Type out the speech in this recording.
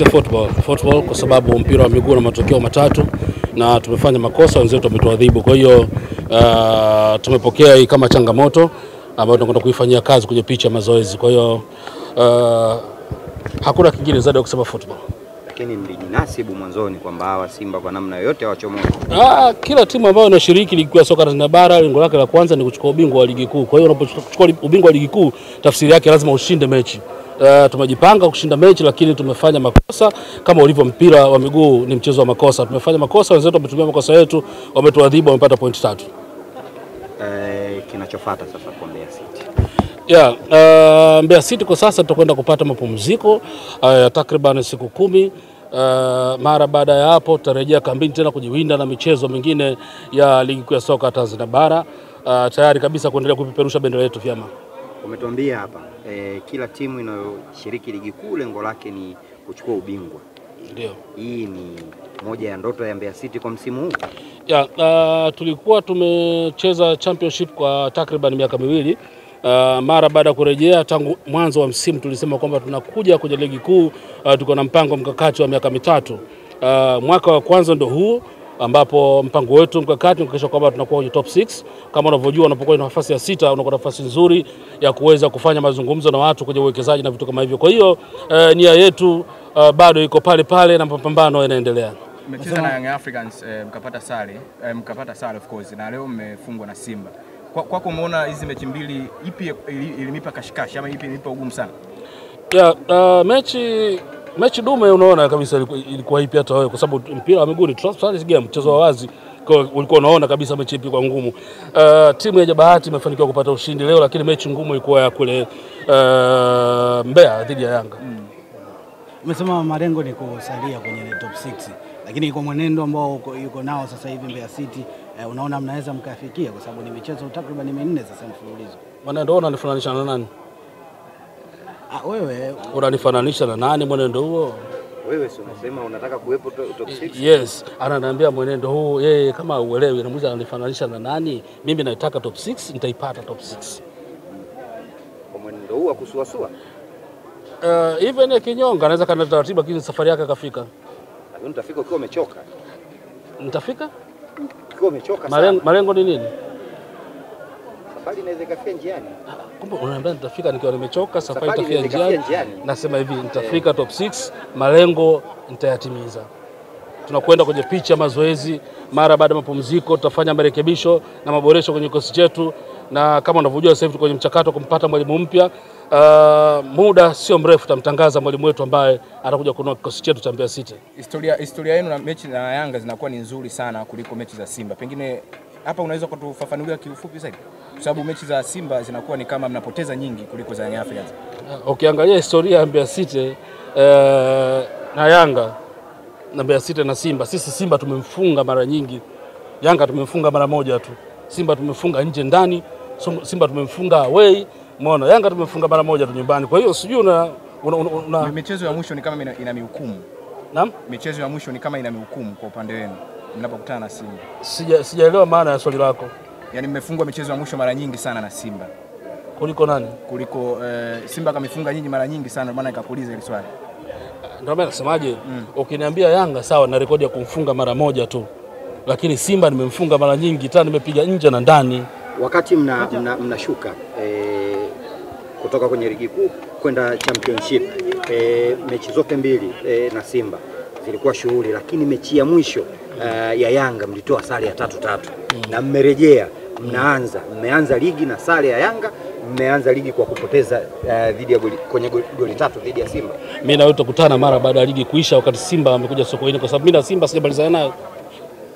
It's a football kwa sababu mpira wa miguu na matokeo matatu na tumefanya makosa, wenzetu wametuadhibu. Kwa hiyo tumepokea hii kama changamoto ambayo tunakwenda kuifanyia kazi kwenye picha mazoezi. Kwa hiyo hakuna kingine zaidi ya kusema football. Lakini mlijinasibu mwanzoni kwamba hawa Simba kwa namna yoyote hawachomoki. Kila timu ambayo inashiriki ligi ya soka Tanzania bara lengo lake la kwanza ni kuchukua ubingwa wa ligi kuu. Kwa hiyo unapochukua ubingwa wa ligi kuu tafsiri yake lazima ushinde mechi. Tumejipanga kushinda mechi lakini tumefanya makosa kama ulivyo mpira wa miguu ni mchezo wa makosa. Tumefanya makosa, wenzetu wametumia makosa yetu, wametuadhibu, wamepata point 3. Kinachofuata sasa kwa Mbeya City. Mbeya City kwa sasa tutakwenda kupata mapumziko takriban siku 10. Mara baada ya hapo tutarejea kambini tena kujiwinda na michezo mingine ya ligi kuu ya soka Tanzania bara. Tayari kabisa kuendelea kupeperusha bendera yetu vyema. Umetuambia hapa kila timu inayoshiriki ligi kuu lengo lake ni kuchukua ubingwa. Ndio. Hii ni moja ya ndoto ya Mbeya City kwa msimu huu. Tulikuwa tumecheza championship kwa takriban miaka 2. Mara baada ya kurejea tangu mwanzo wa msimu tulisema kwamba tunakuja kwenye ligi kuu, tuko na mpango mkakati wa miaka 3. Mwaka wa kwanza ndio huu ambapo mpango wetu mkakati kuhakikisha kwamba tunakuwa kwenye top 6. Kama unavyojua unapokuwa na nafasi ya 6 unakuwa nafasi nzuri ya kuweza kufanya mazungumzo na watu kwenye uwekezaji na vitu kama hivyo. Kwa hiyo nia yetu bado iko pale pale na mapambano yanaendelea. Mmecheza na Young Africans mkapata sare of course na leo mmefungwa na Simba. Kwako umeona hizi mechi mbili ipi ilimipa kashikashi ama ipi ilimipa ugumu sana? Mechi dume unaona kabisa ilikuwa ipi hata wewe kwa sababu mpira wa miguu ni transfer game, mchezo wa wazi. Kwa ulikuwa unaona kabisa mechi ipi kwa ngumu. Timu ya Bahati imefanikiwa kupata ushindi leo lakini mechi ngumu ilikuwa ya kule Mbeya dhidi ya Yanga. Umesema malengo ni kusalia kwenye top 6. Lakini kwa mwenendo ambao yuko nao sasa hivi Mbeya City unaona mnaweza mkafikia kwa sababu ni michezo takriban 4 sasa mfululizo. Mwenendo unanifananisha na nani? Wewe unanifananisha na nani mwenendo huo? Wewe si unasema unataka kuwepo top 6? Yes, ananiambia mwenendo huu yeye kama uelewi, anamuuliza ananifananisha na nani? Mimi nataka top 6, nitaipata top 6. Kwa mwenendo huu akusuasua? Even kinyonga anaweza kana taratibu lakini safari yake kafika. Lakini utafika ukiwa umechoka. Nitafika? Ukiwa umechoka sana. Malengo ni nini? Safari inaweza kafia njiani. Kumbe unaniambia nitafika nikiwa nimechoka, safari itafia njiani. Nasema hivi nitafika top 6, malengo nitayatimiza. Tunakwenda kwenye picha mazoezi, mara baada ya mapumziko tutafanya marekebisho na maboresho kwenye kikosi chetu na kama unavyojua sasa hivi tuko kwenye mchakato kumpata mwalimu mpya. Muda sio mrefu tutamtangaza mwalimu wetu ambaye atakuja kunua kikosi chetu cha Mbeya City. Historia yenu na mechi na Yanga zinakuwa ni nzuri sana kuliko mechi za Simba. Pengine hapa unaweza kutufafanulia kiufupi zaidi? Kwa sababu mechi za Simba zinakuwa ni kama mnapoteza nyingi kuliko za Young Africans. Ukiangalia historia ya Mbeya City na Yanga na Mbeya City na Simba, sisi Simba tumemfunga mara nyingi, Yanga tumemfunga mara moja tu. Simba tumefunga nje ndani, Simba tumemfunga away, umeona. Yanga tumefunga mara moja tu nyumbani. Kwa hiyo sijui michezo ya mwisho ni kama ina mihukumu. Naam? Michezo ya mwisho ni kama ina mihukumu kwa upande wenu mnapokutana na Simba. Sijaelewa maana ya swali lako. Yaani mmefungwa michezo ya mwisho mara nyingi sana na Simba. Kuliko nani? Kuliko Simba kamefunga nyinyi mara nyingi sana, maana nikakuuliza hili swali. Ndio maana nasemaje? Ukiniambia Yanga sawa na rekodi ya kumfunga mara moja tu. Lakini Simba nimemfunga mara nyingi, tena nimepiga nje na ndani. Wakati mnashuka kutoka kwenye ligi kuu kwenda championship, mechi zote mbili na Simba zilikuwa shughuli, lakini mechi ya mwisho ya Yanga mlitoa sare ya 3-3 na mmerejea mmeanza ligi na sare ya Yanga, mmeanza ligi kwa kupoteza dhidi ya kwenye goli 3 dhidi ya Simba. Mimi na wewe tutakutana mara baada ya ligi kuisha wakati Simba amekuja Sokoine kwa sababu mimi na Simba sijamalizana nayo.